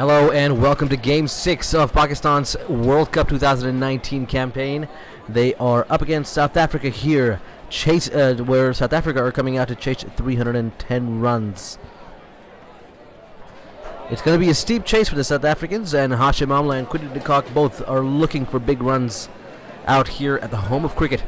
Hello and welcome to Game 6 of Pakistan's World Cup 2019 campaign. They are up against South Africa here, where South Africa are coming out to chase 310 runs. It's going to be a steep chase for the South Africans, and Hashim Amla and Quinton de Kock both are looking for big runs out here at the home of cricket.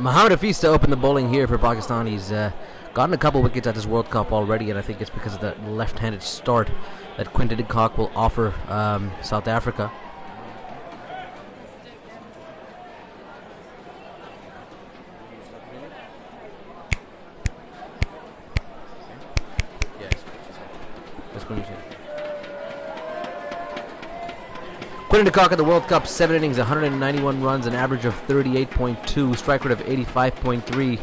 Mohammad Hafiz to open the bowling here for Pakistan. He's gotten a couple wickets at this World Cup already, and I think it's because of that left-handed start that Quinton de Kock will offer South Africa. Quinton de Kock at the World Cup, 7 innings, 191 runs, an average of 38.2, strike rate of 85.3.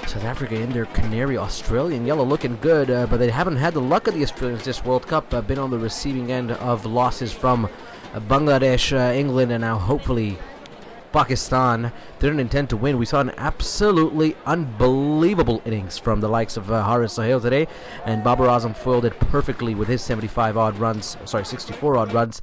South Africa in their canary Australian yellow looking good, but they haven't had the luck of the Australians this World Cup. Been on the receiving end of losses from Bangladesh, England, and now hopefully Pakistan. They didn't intend to win. We saw an absolutely unbelievable innings from the likes of Haris Sohail today, and Babar Azam foiled it perfectly with his 64 odd runs.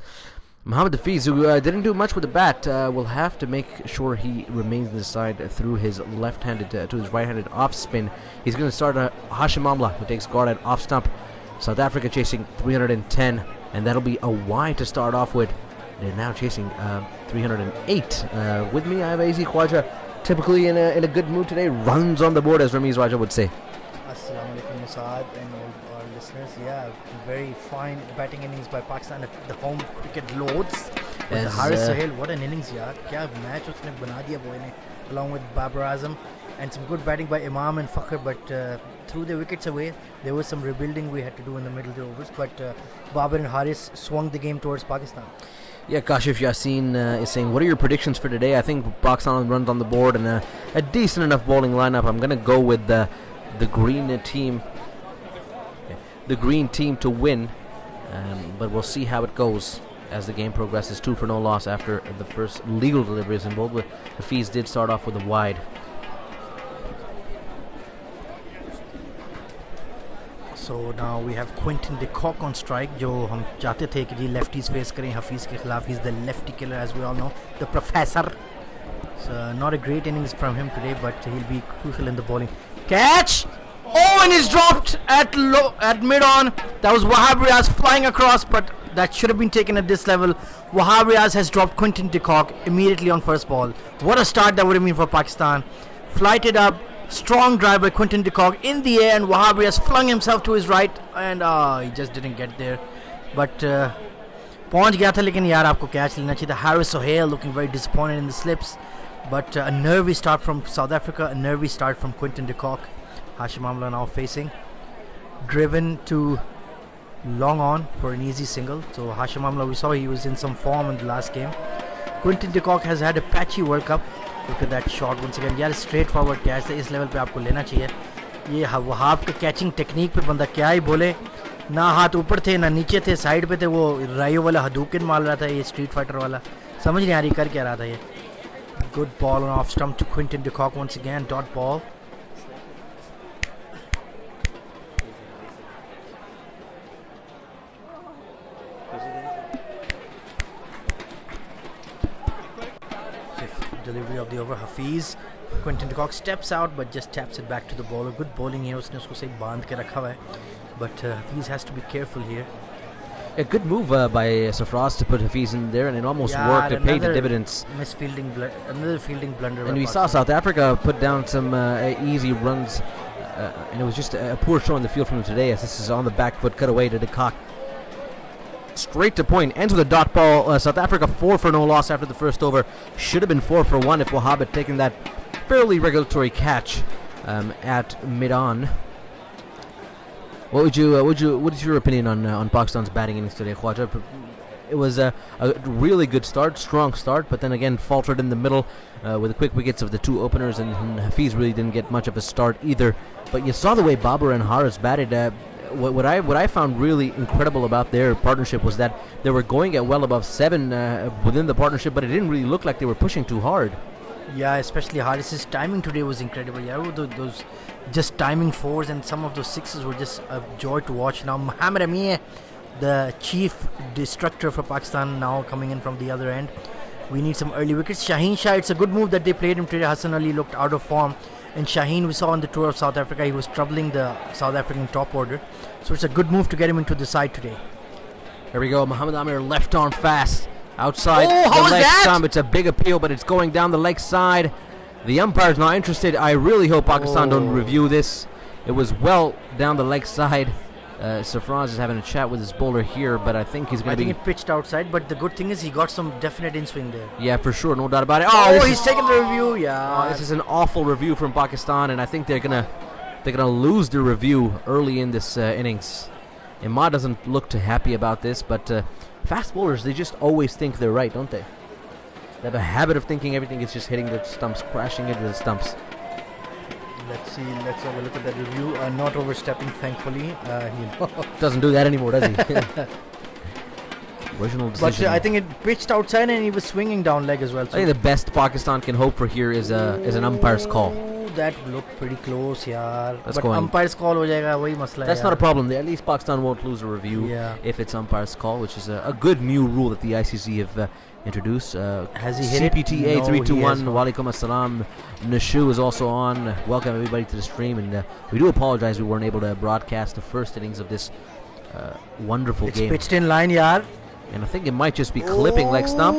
Mohammad Hafiz, who didn't do much with the bat, will have to make sure he remains in the side through his left-handed to his right-handed off spin. He's going to start Hashim Amla, who takes guard at off stump. South Africa chasing 310, and that'll be a wide to start off with. They're now chasing 308. With me, I have AZ Khwaja, typically in a good mood today. Runs on the board, as Ramiz Raja would say. Assalamu alaikum, Musaad, and all our listeners. Yeah, very fine batting innings by Pakistan at the home of cricket Lords. With Haris Sohail, what an innings, yaar. Kya match usne bana diya boy ne, along with Babar Azam, and some good batting by Imam and Fakhr, but threw the wickets away. There was some rebuilding we had to do in the middle of the overs, but Babar and Haris swung the game towards Pakistan. Yeah, Kashif Yassin is saying, what are your predictions for today? I think Pakistan runs on the board and a decent enough bowling lineup. I'm going to go with the green team. The green team to win, but we'll see how it goes as the game progresses. 2 for no loss after the first legal deliveries involved. With Hafiz did start off with a wide. So now we have Quinton de Kock on strike, जो हम चाहते थे कि जी lefties face करें हफीज़ के खिलाफ. He's the lefty killer, as we all know, the professor. So not a great innings from him today, but he'll be crucial in the bowling. Catch! Oh, and he's dropped at mid-on. That was Wahab Riaz flying across, but that should have been taken at this level. Wahab Riaz has dropped Quinton de Kock immediately on first ball. What a start that would have been for Pakistan. Flighted up. Strong drive by Quinton de Kock in the air, and Wahab Riaz flung himself to his right, and he just didn't get there. But पहुंच गया था, लेकिन यार आपको catch लेना चाहिए था. Haris Sohail looking very disappointed in the slips, but a nervy start from South Africa, a nervy start from Quinton de Kock. Hashim Amla now facing, driven to long on for an easy single. So Hashim Amla, we saw he was in some form in the last game. Quinton de Kock has had a patchy World Cup. Look at that shot once again. यार straight forward catch है, इस level पे आपको लेना चाहिए. ये वहाब के catching technique पे बंदा क्या ही बोले. ना हाथ ऊपर थे ना नीचे थे, साइड पे थे. वो रायो वाला हदूकिन मार रहा था, ये स्ट्रीट फाइटर वाला. समझ नहीं आ रही कर क्या रहा था ये. Good ball on off stump to Quinton de Kock once again. Dot ball. Delivery of the over. Hafiz, Quinton de Kock steps out but just taps it back to the bowler. Good bowling here. उसने उसको सही बांध के रखा हुआ है, but Hafiz has to be careful here. A good move by Sarfraz to put Hafiz in there, and it almost worked. It paid the dividends. Another fielding blunder. And we saw South Africa put down some easy runs, and it was just a poor show in the field from him today, as this is on the back foot, cut away to de Kock. straight to point, ends with a dot ball. South Africa 4 for no loss after the first over. Should have been 4 for 1 if Wahab had taken that fairly regulatory catch at mid-on. What is your opinion on Pakistan's batting innings today, Khwaja? It was a really good start, strong start, but then again faltered in the middle with the quick wickets of the two openers, and Hafiz really didn't get much of a start either. But you saw the way Babar and Haris batted. What I found really incredible about their partnership was that they were going at well above 7 within the partnership, but it didn't really look like they were pushing too hard. Yeah, especially Haris's timing today was incredible. Yeah, those just timing 4s and some of those 6s were just a joy to watch. Now Mohammad Amir, the chief destructor for Pakistan, now coming in from the other end. We need some early wickets. Shaheen Shah, it's a good move that they played him today. Hassan Ali looked out of form, and Shaheen, we saw on the tour of South Africa, he was troubling the South African top order, so it's a good move to get him into the side today. Here we go. Mohammad Amir left arm fast outside how the leg was that? stump. It's a big appeal, but it's going down the leg side. The umpire's not interested. I really hope Pakistan don't review this. It was well down the leg side. Sarfraz is having a chat with his bowler here, but I think he's going to be... I think it pitched outside, but the good thing is he got some definite in-swing there. Yeah, for sure, no doubt about it. He's taking the review, yeah. This is an awful review from Pakistan, and I think they're gonna lose the review early in this innings. Imad doesn't look too happy about this, but fast bowlers, they just always think they're right, don't they? They have a habit of thinking everything is just hitting the stumps, crashing into the stumps. Let's have a look at that review. Not overstepping, thankfully. Doesn't do that anymore, does he? Original decision. But I think it pitched outside and he was swinging down leg as well. So I think the best Pakistan can hope for here is an umpire's call. That looked pretty close, yaar. That's but going. Umpire's call ho jayega, wahi masla. That's not a problem. At least Pakistan won't lose a review if it's umpire's call, which is a good new rule that the ICC have introduced. Has he hit CPTA it? 321. Walaikum assalam. Nashu is also on. Welcome everybody to the stream, and we do apologize we weren't able to broadcast the first innings of this wonderful game. It's pitched in line, yaar. And I think it might just be clipping leg stump.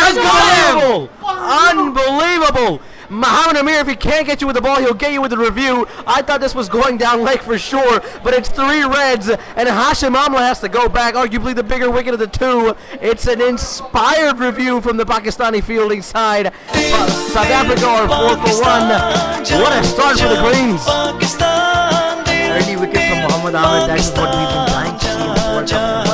Unbelievable! Unbelievable! Mohammad Amir, if he can't get you with the ball, he'll get you with the review. I thought this was going down leg for sure, but it's 3 reds, and Hashim Amla has to go back, arguably the bigger wicket of the two. It's an inspired review from the Pakistani fielding side. South Africa are 4 for 1. What a start for the Greens. Early wicket from Mohammad Amir, that is what we've been trying to see in this World Cup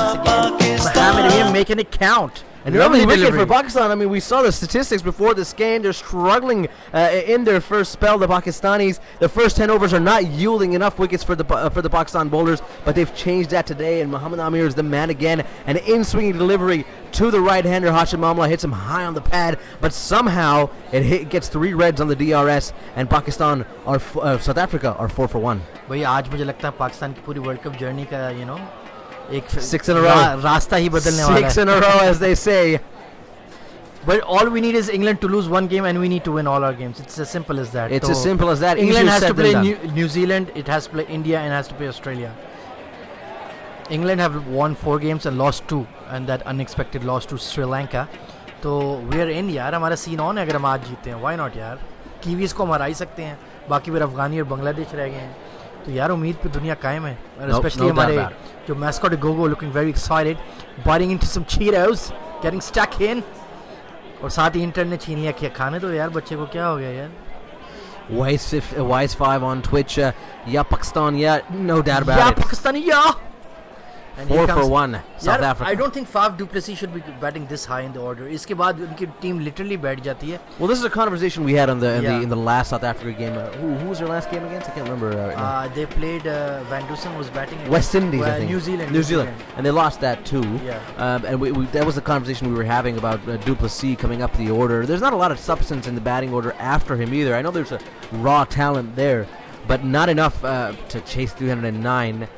once again. Mohammad Amir making it count. And early wicket for Pakistan. I mean, we saw the statistics before this game. They're struggling in their first spell. The Pakistanis, the first 10 overs are not yielding enough wickets for the Pakistan bowlers, but they've changed that today. And Mohammad Amir is the man again. An in-swinging delivery to the right-hander. Hashim Amla hits him high on the pad, but somehow it gets 3 reds on the DRS. And Pakistan or South Africa are 4 for 1. भैया आज मुझे लगता है पाकिस्तान की पूरी world cup journey का 6 in a row. रास्ता ही बदलने वाला है. 6 in a row, as they say. But all we need is England to lose one game, and we need to win all our games. It's as simple as that. It's as simple as that. England Easier has to said play than done. New Zealand, it has to play India, and has to play Australia. England have won 4 games and lost 2, and that unexpected loss to Sri Lanka. So we're in, यार. हमारा scene on है अगर हम आज जीते हैं. Why not, यार? Kiwis को हम हरा ही सकते हैं. बाकी फिर अफगानी और बांग्लादेश रह गए हैं. तो यार उम्मीद पे दुनिया कायम है. और especially हमारे जो mascot Gogo looking very excited, biting into some Cheetos, getting stuck in. और साथ ही इंटर ने छीन लिया. क्या खाने दो यार बच्चे को, क्या हो गया यार? Wise5 on Twitch. Yeah, Pakistan. Yeah, no doubt about yeah, it. Pakistani, yeah. 4 for 1. South Africa. I don't think Faf du Plessis should be batting this high in the order. इसके बाद उनकी team literally बैठ जाती है. Well, this is a conversation we had in the last South Africa game. Who was their last game against? I can't remember. They played. Van Dusen was batting. West Indies, I think. New Zealand, and they lost that too. Yeah. And that was the conversation we were having about du Plessis coming up the order. There's not a lot of substance in the batting order after him either. I know there's a raw talent there, but not enough to chase 309.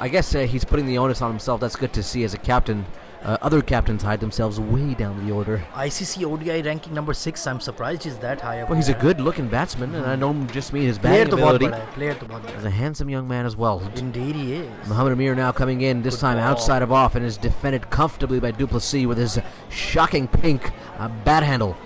I guess he's putting the onus on himself. That's good to see as a captain. Other captains hide themselves way down the order. ICC ODI ranking number 6. I'm surprised he's that high up. Well, he's a good-looking batsman, and I don't just mean his batting ability. Player to bahut bada hai. He's a handsome young man as well. Indeed he is. Mohammad Amir now coming in, this time outside of off, and is defended comfortably by du Plessis with his shocking pink bat handle.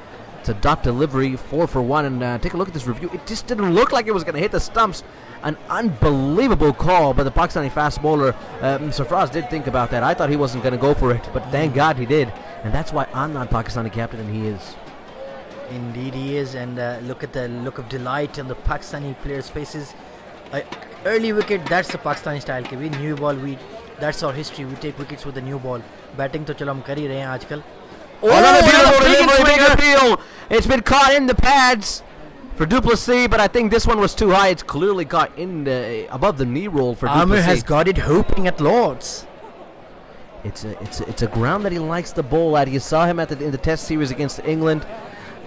It's a dot delivery, 4 for 1, and take a look at this review. It just didn't look like it was going to hit the stumps. An unbelievable call by the Pakistani fast bowler. Sarfraz did think about that. I thought he wasn't going to go for it, but thank God he did. And that's why I'm not Pakistani captain, and he is. Indeed he is, and look at the look of delight on the Pakistani players' faces. Early wicket, that's the Pakistani style. We new ball, that's our history. We take wickets with the new ball. Batting to chalo hum kar hi rahe hain aajkal. Big appeal. It's been caught in the pads for du Plessis, but I think this one was too high. It's clearly caught in above the knee roll for du Amir Plessis. has got it hoping at Lords. It's a ground that he likes to bowl at. You saw him in the Test series against England.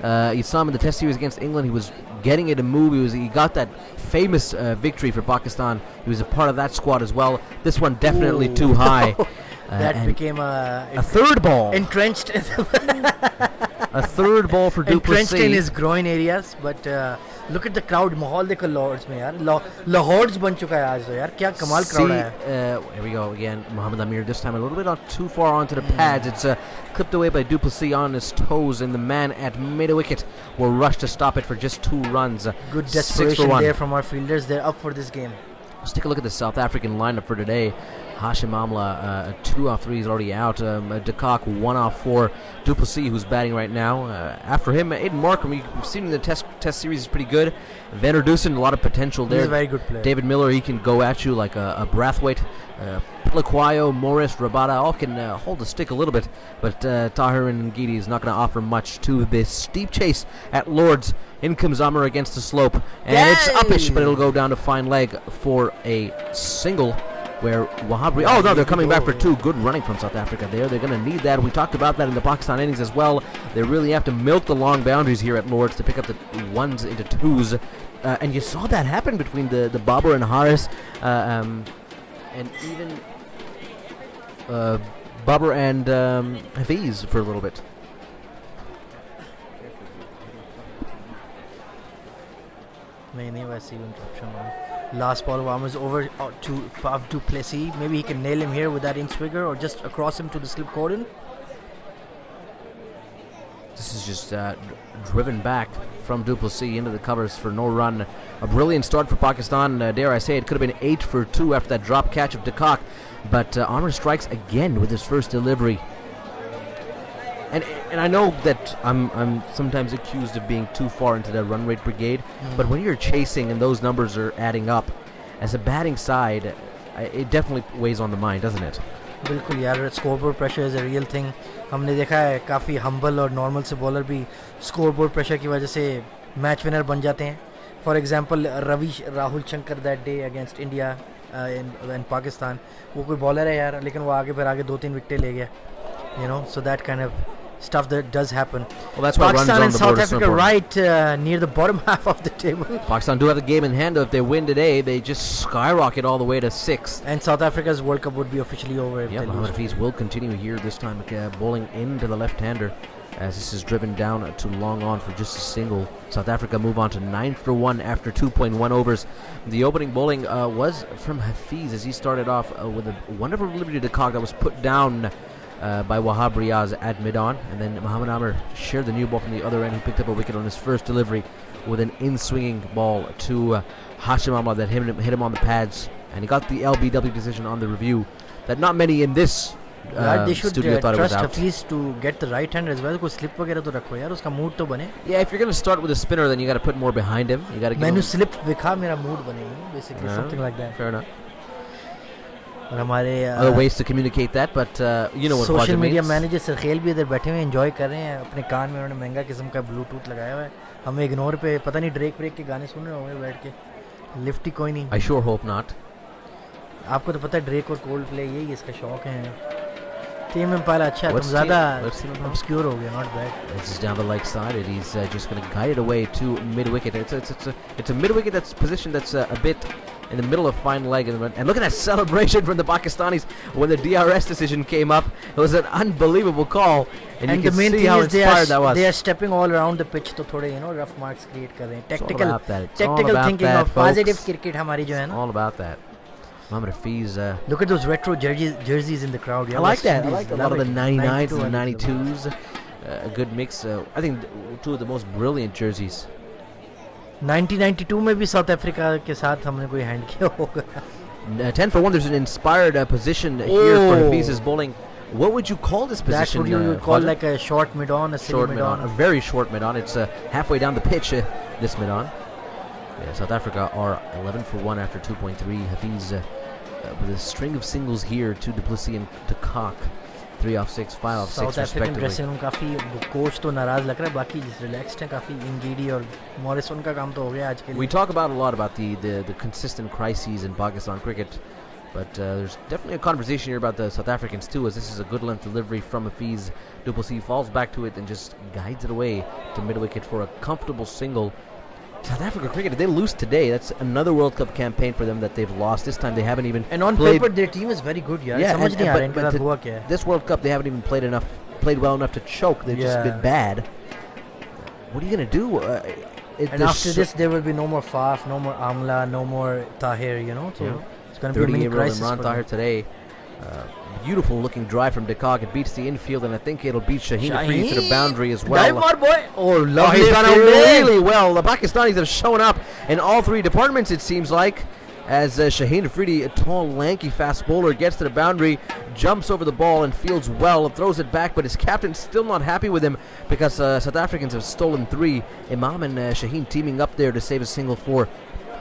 You saw him in the Test series against England. He was getting it to move. He got that famous victory for Pakistan. He was a part of that squad as well. This one definitely too high. That became a third ball. Entrenched. A third ball for du Plessis. Entrenched in his groin areas, but look at the crowd. माहौल देखो Lords में यार. Lahore's बन चुका है आज तो यार. क्या कमाल crowd है. Here we go again. Mohammad Amir this time a little bit not too far onto the pads. It's clipped away by du Plessis on his toes, and the man at mid-wicket will rush to stop it for just 2 runs. Good desperation there from our fielders. They're up for this game. Let's take a look at the South African lineup for today. Hashim Amla, 2 off 3 is already out. De Kock, 1 off 4. Du Plessis, who's batting right now. After him, Aiden Markham, we've seen in the test series, is pretty good. Van der Dusen, a lot of potential there. He's a very good player. David Miller, he can go at you like a Brathwaite. Pilaquayo, Morris, Rabada, all can hold the stick a little bit. But Tahir and Ngidi is not going to offer much to this steep chase at Lords. In comes Amr against the slope. And it's uppish, but it'll go down to fine leg for a single. Where Wahabri... Oh, no, they're coming back for 2. Good running from South Africa there. They're going to need that. We talked about that in the Pakistan innings as well. They really have to milk the long boundaries here at Lords to pick up the 1s into 2s. And you saw that happen between the Babar and Haris. And even Babar and Hafiz for a little bit. Last ball of Amr's over to Faf du Plessis. Maybe he can nail him here with that in-swigger or just across him to the slip cordon. This is just driven back from du Plessis into the covers for no run. A brilliant start for Pakistan. Dare I say, it could have been 8 for 2 after that drop catch of De Kock. But Amr strikes again with his first delivery. And I know that I'm sometimes accused of being too far into the run rate brigade, but when you're chasing and those numbers are adding up, as a batting side, it definitely weighs on the mind, doesn't it? बिल्कुल यार, scoreboard pressure is a real thing. हमने देखा है काफ़ी humble और normal से bowler भी scoreboard pressure की वजह से match winner बन जाते हैं. For example, Rahul Shankar that day against India in Pakistan, वो कोई bowler है यार, लेकिन वो आगे फिर आगे 2-3 विकेटें ले गया. You know, so that kind of stuff that does happen. Well, that's why Pakistan runs and on the board South are so Africa important. right near the bottom half of the table. Pakistan do have the game in hand. If they win today, they just skyrocket all the way to 6th. And South Africa's World Cup would be officially over if they Mohammad lose. Hafiz will continue here this time, bowling into the left-hander as this is driven down to long on for just a single. South Africa move on to 9 for 1 after 2.1 overs. The opening bowling was from Hafiz as he started off with a wonderful delivery to Kock that was put down by Wahab Riaz at mid-on, and then Mohammad Amr shared the new ball from the other end. He picked up a wicket on his first delivery with an in-swinging ball to Hashim Amla that hit him on the pads, and he got the LBW decision on the review that not many in this they should studio thought it was trust out. Hafiz to get the right hand as well. कोई slip वगैरह तो रखो यार, उसका mood तो बने. Yeah, if you're going to start with a spinner, then you got to put more behind him. You got to give मैंने him slip दिखा मेरा mood बने, basically something like that. Fair enough. और हमारे other ways to communicate that, but you know what social media means. manager Sarkhel भी इधर बैठे हुए enjoy कर रहे हैं. अपने कान में उन्होंने महंगा किस्म का ब्लूटूथ लगाया हुआ है. हमें इग्नोर पे पता नहीं ड्रेक ब्रेक के गाने सुन रहे होंगे बैठ के. लिफ्टी कोई नहीं. I sure hope not. आपको तो पता है ड्रेक और कोल्ड प्ले यही इसका शौक है. टीम इम्पाला अच्छा, तुम ज़्यादा obscure हो गया, not bad. This is down the leg side, and he's just going to guide it away to mid-wicket. It's a mid-wicket that's positioned that's a bit in the middle of fine leg. And look at that celebration from the Pakistanis when the DRS decision came up. It was an unbelievable call, and you the can main see thing how is inspired that was. they are stepping all around the pitch तो थोड़े rough marks create कर रहे हैं. It's all about that. It's all Tactical about thinking that, of positive folks. cricket हमारी जो है ना. All about that. Mohammad Hafiz. Look at those retro jerseys in the crowd. I like that. I like a lot of the 99s and the 92s. a good mix. I think two of the most brilliant jerseys. 1992 में भी south Africa के साथ हमने कोई hand किया होगा. 10 for 1. There's an inspired position here for Hafiz's bowling. What would you call this position? That's what you would call like a short mid-on, a short mid-on. A very short mid-on. It's halfway down the pitch, this mid-on. Yeah, South Africa are 11 for 1 after 2.3. Hafiz with a string of singles here to Du Plessis and De Kock. 3 off 6, 5 off 6 South African respectively. dressing room काफी coach तो नाराज लग रहा है, बाकी relaxed है काफी. इंगीडी और मॉरिसन का काम तो हो गया आज के लिए. We talk about a lot about the consistent crises in Pakistan cricket, but there's definitely a conversation here about the South Africans too, as this is a good length delivery from Hafiz. Du Plessis falls back to it and just guides it away to mid-wicket for a comfortable single. South Africa cricket, if they lose today, that's another World Cup campaign for them that they've lost. This time they haven't even And on played. paper their team is very good, yaar. Yeah, समझ नहीं आ रहा but इनके साथ हुआ क्या है. this World Cup they haven't even played well enough to choke. They've just been bad. What are you gonna do? And after this there will be no more Faf, no more Amla, no more Tahir, you know. So it's gonna be a mini crisis. Imran Tahir today. Beautiful looking drive from De Kock. It beats the infield, and I think it'll beat Shaheen Afridi to the boundary as well. Dive more, boy. Oh, lovely. He's done it really well. The Pakistanis have shown up in all three departments, it seems like, as Shaheen Afridi, a tall, lanky fast bowler, gets to the boundary, jumps over the ball and fields well, throws it back, but his captain's still not happy with him because South Africans have stolen 3. Imam and Shaheen teaming up there to save a single for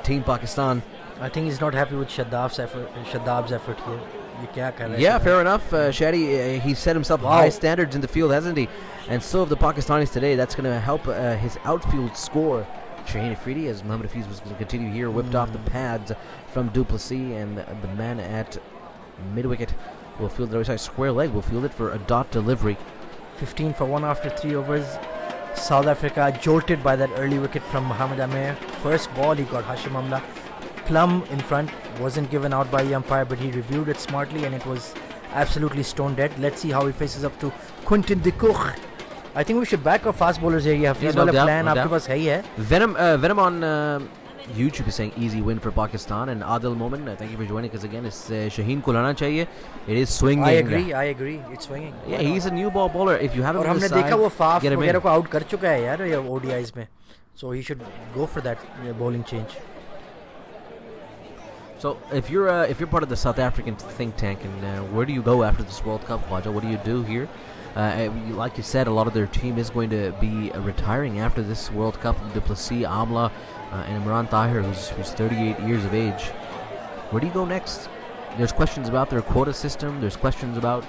Team Pakistan. I think he's not happy with Shadab's effort here. Yeah, fair enough. Shadi, he set himself high standards in the field, hasn't he? And so have the Pakistanis today. That's going to help his outfield score. Shaheen Afridi, as Mohammad Hafiz was going to continue here, whipped off the pads from Du Plessis, and the man at mid-wicket will field it outside square leg. Will field it for a dot delivery. 15 for 1 after 3 overs. South Africa jolted by that early wicket from Mohammad Amir. First ball he got Hashim Amla. Plum in front, wasn't given out by the umpire, but he reviewed it smartly and it was absolutely stone dead. Let's see how he faces up to Quinton de Kock. I think we should back our fast bowlers here. You have a plan. आपके पास है ही है. Venom on YouTube is saying easy win for Pakistan, and Adil Momin, thank you for joining us again. It's Shaheen ko lana chahiye. It is swinging. I agree. It's swinging. Yeah, he's a new ball bowler. If you haven't और हमने देखा वो Faf वगैरह को out कर चुका है यार ये ODIs में. So he should go for that bowling change. So if you're part of the South African think tank, and where do you go after this World Cup, Khwaja? What do you do here? Like you said, a lot of their team is going to be retiring after this World Cup. Du Plessis, Amla, and Imran Tahir, who's 38 years of age. Where do you go next? There's questions about their quota system. There's questions about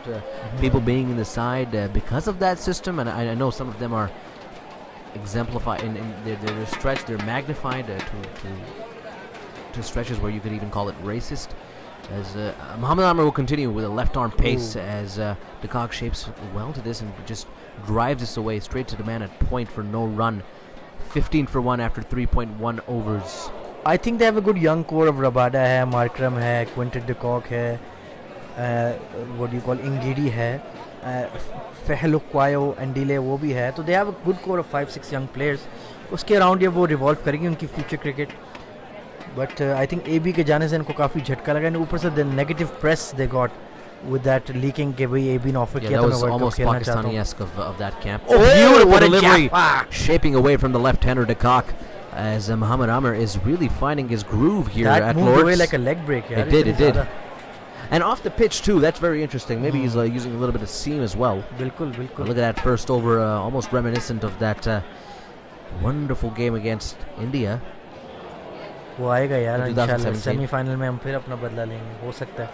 people being in the side because of that system, and I know some of them are exemplified in they're stretched, they're magnified to stretches where you could even call it racist. As Mohammad Amir will continue with a left arm pace as De Kock shapes well to this and just drives this away straight to the man at point for no run. 15 for 1 after 3.1 overs. I think they have a good young core of Rabada hai, Markram hai, Quinton de Kock hai, what do you call Ingidi hai, Fehlu Kwayo and Dile wo bhi hai. So they have a good core of 5-6 young players. Uske around ye wo revolve karegi unki future cricket. But I think AB के जाने से इनको काफी झटका लगा, and ऊपर से the negative press they got with that leaking के भाई AB ने offer किया that था was मैं World Cup almost खेलना चाहता हूँ. Pakistani-esque of that camp. Oh, beautiful what a delivery, jaffa. shaping away from the left-hander De Kock, as Mohammad Amir is really finding his groove here That at moved Lords. away like a leg break. It did. And off the pitch too, that's very interesting. Maybe he's using a little bit of seam as well. बिल्कुल. Look at that first over, almost reminiscent of that wonderful game against India. वो आएगा यार इंशाल्लाह 2017. Semifinal में हम फिर अपना बदला लेंगे, हो सकता है.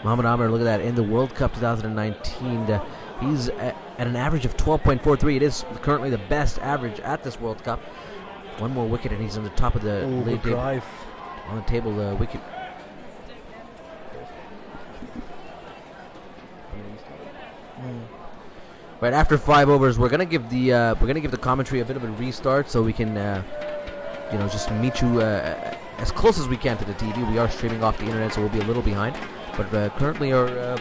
Mohammad Amir, look at that, in the World Cup 2019, he's at an average of 12.43. It is currently the best average at this World Cup. One more wicket and he's on the top of the league table. On the table, the wicket. Right after 5 overs, we're gonna give the commentary a bit of a restart so we can just meet you as close as we can to the TV. We are streaming off the internet, so we'll be a little behind. But currently our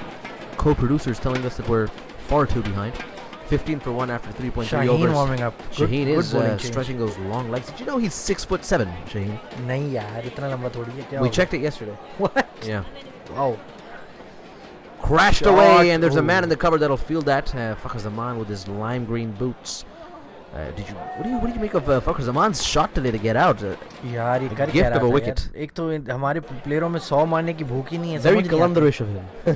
co-producer is telling us that we're far too behind. 15 for 1 after 3.3 Shaheen overs. warming up. Shaheen good is bowling change. stretching those long legs. Did you know he's 6'7", Shaheen? नहीं यार इतना लंबा थोड़ी है क्या We होगा? checked it yesterday. What? Yeah. Wow. crashed Shot. away, and there's a man Oh. in the cover that'll field that. Fakhar Zaman with his lime green boots. What do you make of Fakhar Zaman's shot today to get out? यार ये A कर gift क्या रहा of a था wicket. यार? एक तो हमारे प्लेयरों में 100 मारने की भूख ही नहीं है Very समझ नहीं आता। Kalandarish of him.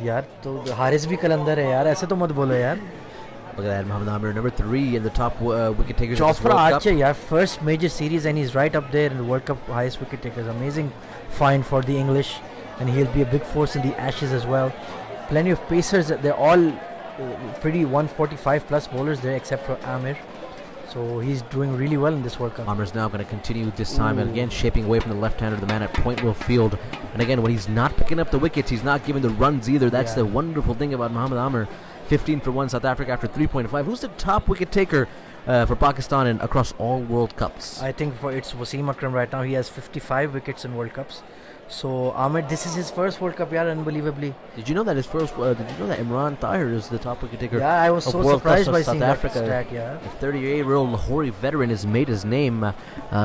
यार तो हारिस भी कलंदर है यार ऐसे तो मत बोलो यार Look at that, Mohammad Amir, number 3 in the top wicket takers of this Jofra World Archer Cup. यार first major series and he's right up there in the World Cup highest wicket takers amazing find for the English and he'll be a big force in the Ashes as well plenty of pacers they're all pretty 145 plus bowlers there except for Amir so he's doing really well in this World Cup Amir's now going to continue this time, and Ooh. again shaping away from the left-hander, the man at Point Will Field. And again, when he's not picking up the wickets, he's not giving the runs either. That's Yeah. the wonderful thing about Mohammad Amir. 15 for 1 South Africa after 3.5. Who's the top wicket taker for Pakistan and across all World Cups? I think it's Wasim Akram right now he has 55 wickets in World Cups so Ahmed this is his first World Cup yaar unbelievably Did you know that his first? Did you know that Imran Tahir is the top wicket taker? yeah I was of so World surprised Cups by of seeing South that Africa. stat yeah A 38-year-old Lahori veteran has made his name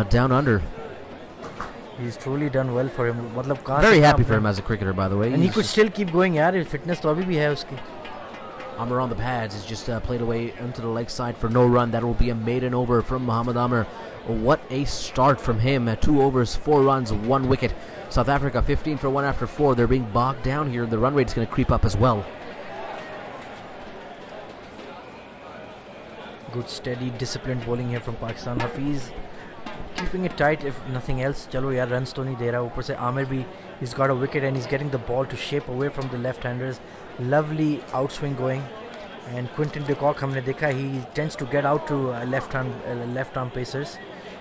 down under. he's truly done well for him मतलब कहाँ Very से happy कहाँ for अपना- him as a cricketer, by the way. and he He's could just- still keep going यार fitness तो अभी भी है उसकी Amir on the pads has just played away into the leg side for no run. That will be a maiden over from Mohammad Amir. What a start from him. 2 overs, 4 runs, 1 wicket. South Africa 15 for 1 after 4. They're being bogged down here. The run rate's going to creep up as well. Good steady disciplined bowling here from Pakistan Hafiz keeping it tight if nothing else चलो यार runs तो नहीं दे रहा ऊपर से आमिर भी he's got a wicket and he's getting the ball to shape away from the left-handers lovely outswing going and Quinton de Kock हमने देखा he tends to get out to left arm pacers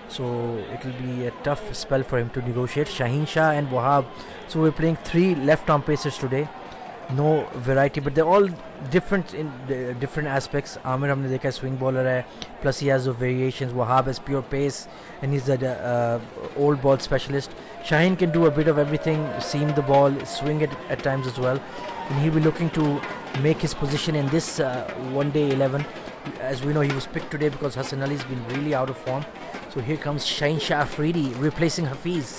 so it will be a tough spell for him to negotiate Shaheen Shah and Wahab so we're playing 3 left arm pacers today no variety but they're all different in different aspects Amir हमने देखा है swing bowler है plus he has the variations Wahab has pure pace and he's a old ball specialist Shaheen can do a bit of everything seam the ball swing it at times as well and he'll be looking to make his position in this one day 11 as we know he was picked today because Hassan Ali's been really out of form so here comes Shaheen Shah Afridi replacing Hafiz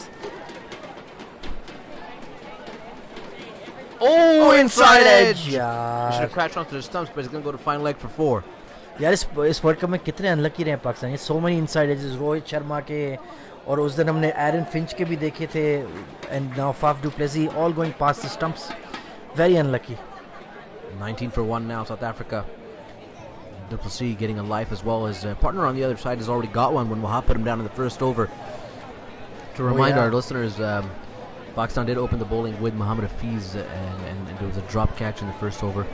Oh, inside edge! He should यार have crashed onto the stumps, but he's going to go to final leg for 4. यार इस world cup में कितने unlucky रहे हैं Pakistani so many inside edges Rohit Sharma के और उस दिन हमने एरन फिंच के भी देखे थे and now Faf du Plessis all going past the stumps very unlucky 19 for 1 now, South Africa. Du Plessis getting a life as well. His partner on the other side has already got one when Wahab put him down in the first over. To remind yeah. our listeners, Pakistan did open the bowling with Mohammad Hafiz, and there was a drop catch in the first over.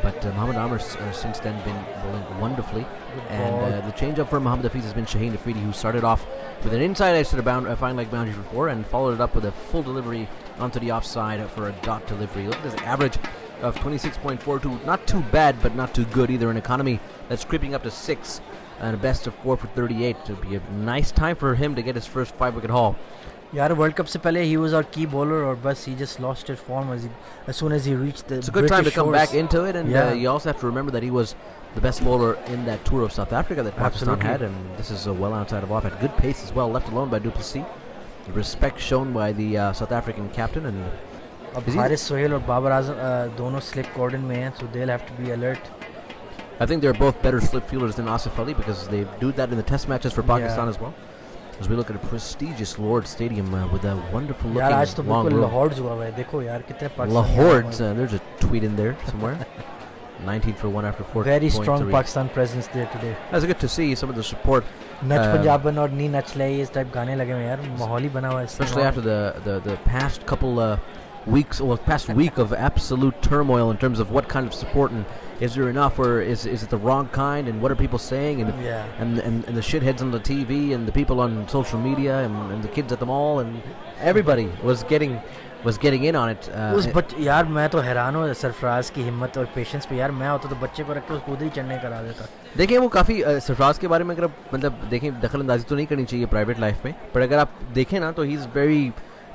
But Mohammad Amir since then been bowling wonderfully. And the change up for Mohammad Hafiz has been Shaheen Afridi, who started off with an inside edge to the fine leg boundary for 4 and followed it up with a full delivery onto the offside for a dot delivery. Look at this average of 26.42. Not too bad, but not too good either. An economy that's creeping up to 6 and a best of 4 for 38. It would be a nice time for him to get his first 5-wicket haul. यार world cup से पहले he was our key bowler और बस he just lost his form as soon as he reached the It's a good time to British come shores. back into it, and Yeah. you also have to remember that he was the best bowler in that tour of South Africa that Pakistan Absolutely. had, and this is well outside of off at good pace as well, left alone by Du Plessis. The respect shown by the South African captain, and अब is he- Haris Sohail और बाबर आजम दोनों slip कॉर्डन में हैं so they'll have to be alert I think they're both better slip fielders than Asif Ali because they do that in the test matches for Pakistan as well. As we look at a prestigious Lord Stadium with a wonderful यार आज तो looking long बिल्कुल room. Lahore हुआ हुआ है देखो यार कितने पाकिस्तानी Lahore, आ रहे हैं। there's a tweet in there somewhere. 19 for 1 after 4. Very strong Pakistan presence there today That's good to see some of the support, Nach Um, पंजाबन और नी नच ले इस टाइप गाने लगे हुए हैं यार माहौल ही बना हुआ है इसमें especially after the past couple weeks, well, past week of absolute turmoil in terms of what kind of support, and is there enough, or is it the wrong kind, and what are people saying, and yeah and the shitheads on the TV, and the people on social media, and the kids at the mall, and everybody was getting in on it. उस यार मैं तो हैरान हूँ सरफराज की हिम्मत और patience पे यार मैं होता तो बच्चे को रख के खुद ही चढ़ने करा देता देखिए वो काफ़ी सरफराज के बारे में अगर आप मतलब देखें दखल अंदाजी तो नहीं करनी चाहिए प्राइवेट लाइफ में, पर अगर आप देखें ना तो he's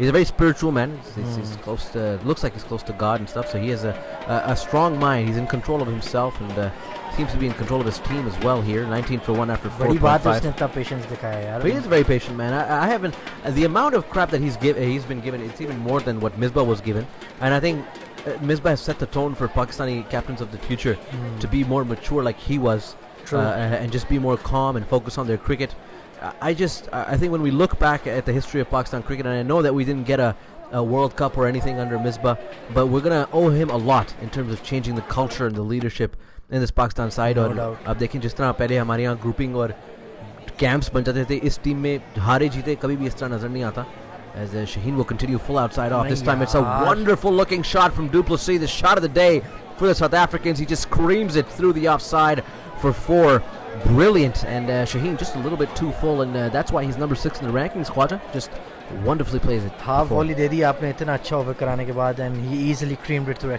a very spiritual man. He's close to, looks like he's close to God and stuff, so he has a strong mind. He's in control of himself and seems to be in control of his team as well here. 19 for 1 after 4.5. बड़ी बात है उसने इतना patience दिखाया यार But he is a very patient man. I haven't the amount of crap that he's been given. It's even more than what Misbah was given, and I think Misbah has set the tone for Pakistani captains of the future to be more mature like he was. True. And just be more calm and focus on their cricket. I think when we look back at the history of Pakistan cricket, and I know that we didn't get a World Cup or anything under Misbah, but we're gonna owe him a lot in terms of changing the culture and the leadership in this Pakistan side. No और doubt. अब देखें जिस तरह पहले हमारे यहाँ grouping और camps बन जाते थे, इस टीम में हारे जीते कभी भी इस तरह नजर नहीं आता. As Shaheen will continue full outside off. This time it's a yaar. wonderful looking shot from Du Plessis. The shot of the day for the South Africans. He just screams it through the offside for 4. Brilliant. And Shaheen just a little bit too full, and that's why he's number 6 in the rankings. Khwaja just wonderfully plays it. Half before. Volley दे दी आपने इतना अच्छा over कराने के बाद, and he easily creamed it through